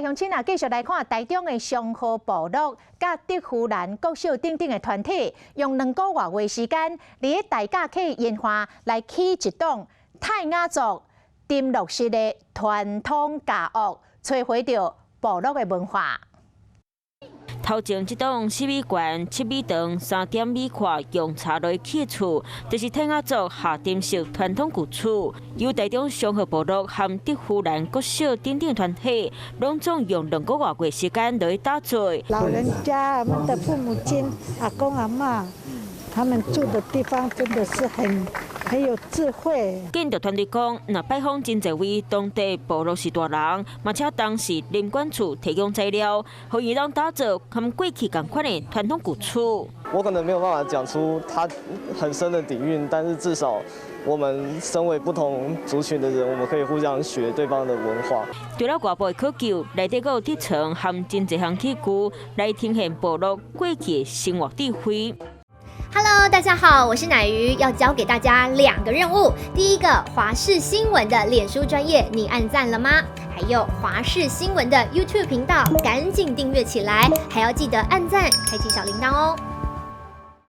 来乡亲啊，继续来看台中的上河部落、甲德芙兰国小等等的团体，用2个月时间，伫大甲溪沿岸来起一栋泰雅族沉落式的传统家屋，摧毁着部落的文化。 头前这栋7米高、7米长、3点米宽、用茶来起的厝，就是泰雅族下沉式传统旧厝。由台中上河部落和德芙兰国小等等团体，拢总用2个月时间来打造。老人家，我们的父母亲、阿公阿嬷，他们住的地方真的是很有智慧。建筑团队讲，若拜访真侪位当地部落是大人，嘛且当时林管处提供材料，可以让打造和过去同款的传统旧厝。我可能没有办法讲出它很深的底蕴，但是至少我们身为不同族群的人，我们可以互相学对方的文化。除了外部的考究，内底还有地层和真侪项器具来呈现部落过去的生活智慧。 Hello， 大家好，我是乃瑜，要教给大家2个任务。第一个，华视新闻的脸书专页，你按赞了吗？还有华视新闻的 YouTube 频道，赶紧订阅起来，还要记得按赞，开启小铃铛哦。